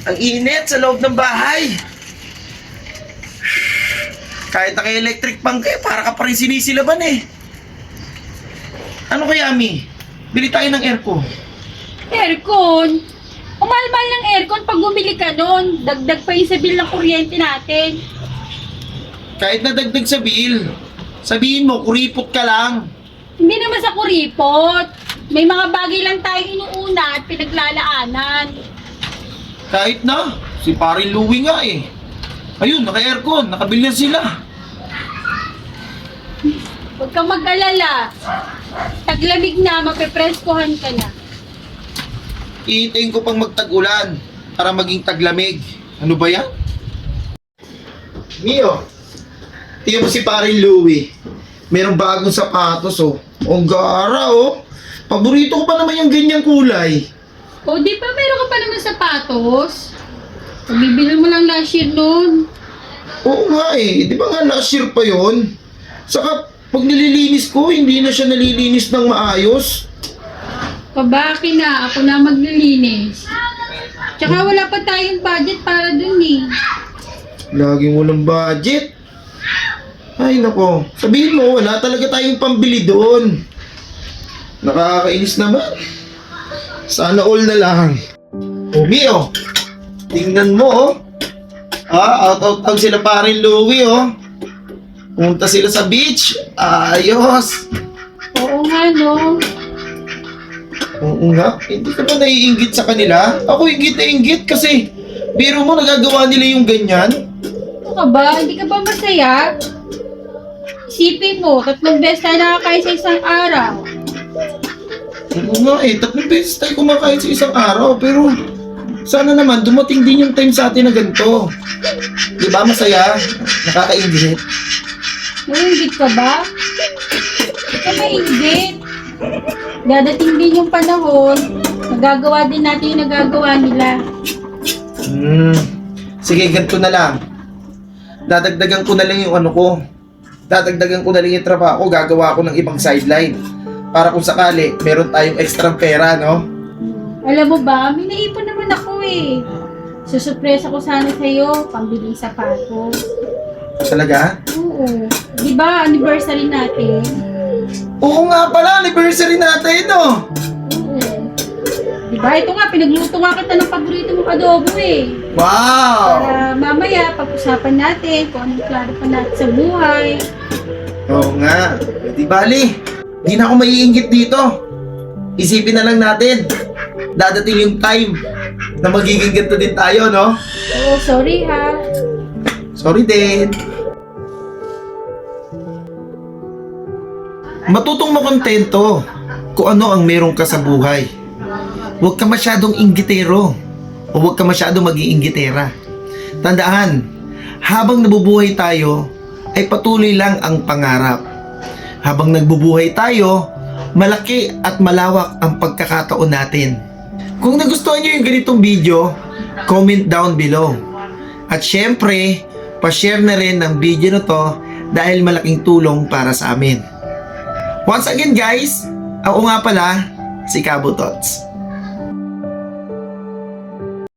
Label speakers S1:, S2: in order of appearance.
S1: Ang init sa loob ng bahay. Kahit naka-electric fan kayo, para ka pa rin sinisilaban eh. Ano kaya, Mi? Bili tayo ng aircon.
S2: Aircon? Umalmal ng aircon pag bumili ka nun. Dagdag pa yung sa bill ng kuryente natin.
S1: Kahit na dagdag sa bill, sabihin mo, kuripot ka lang.
S2: Hindi naman sa kuripot. May mga bagay lang tayong inuuna at pinaglalaanan.
S1: Kahit na, si Paring Louie nga eh. Ayun, naka-aircon, nakabili na sila.
S2: Huwag kang mag-alala. Taglamig na, mapepreskohan ka na.
S1: Ihintayin ko pang magtag-ulan para maging taglamig. Ano ba yan? Mio, tingnan mo si Paring Louie. Merong bagong sapatos oh. Ang gara oh. Paborito ko pa naman yung ganyang kulay.
S2: O, di ba meron ka pa naman sapatos? Bibili mo lang last year nun.
S1: Oo nga eh. Di ba nga last year pa yon? Saka pag nililinis ko, hindi na siya nalilinis ng maayos.
S2: Kabaki na, ako na maglilinis. Tsaka wala pa tayong budget para dun eh.
S1: Laging walang budget. Ay nako, sabihin mo wala talaga tayong pambili doon. Nakakainis naman. Sana all na lang. Oh Mio, tingnan mo oh. Out sila Paring Louie oh. Punta sila sa beach. Ayos.
S2: Oo nga no.
S1: Oo nga, hindi ka ba naiinggit sa kanila? Ako inggit na inggit kasi biro mo nagagawa nila yung ganyan.
S2: Ano ka ba? Hindi ka ba masaya? Isipin mo, 3 beses tayo nakakain sa isang araw.
S1: Oo nga eh, 3 beses tayo kumakain sa isang araw pero sana naman dumating din yung time sa atin na ganito. Di ba masaya? Nakakaingit.
S2: Naiingit ka ba? Hindi ka maingit. Dadating din yung panahon, nagagawa din natin yung nagagawa nila.
S1: Sige, ganito na lang. Dadagdagan ko na lang yung ano ko. Dadagdagan ko na lang yung trabaho ko. Gagawa ko ng ibang sideline. Para kung sakali, meron tayong extra pera, no?
S2: Alam mo ba, may naipon naman ako eh. Susurpresa ko sana sa'yo, pambiling sapatos.
S1: Talaga?
S2: Oo. Di ba, anniversary natin?
S1: Oo nga pala, anniversary natin, no?
S2: Oo. Di ba, ito nga, pinagluto nga kita ng paborito mong adobo eh.
S1: Wow!
S2: Para mamaya, pag-usapan natin kung anong klaro pa natin sa buhay.
S1: Oo nga. Di bali, di na ako maiinggit dito. Isipin na lang natin. Dadating yung time na magiging ganito din tayo, no?
S2: Oo, sorry ha.
S1: Sorry din. Matutong makontento kung ano ang meron ka sa buhay. Huwag ka masyadong inggitero o huwag ka masyadong maging inggitera. Tandaan, habang nabubuhay tayo, ay patuloy lang ang pangarap. Habang nagbubuhay tayo, malaki at malawak ang pagkakataon natin. Kung nagustuhan nyo yung ganitong video, comment down below. At syempre, pa-share na rin ng video na to dahil malaking tulong para sa amin. Once again guys, ako nga pala si Cabo Tots.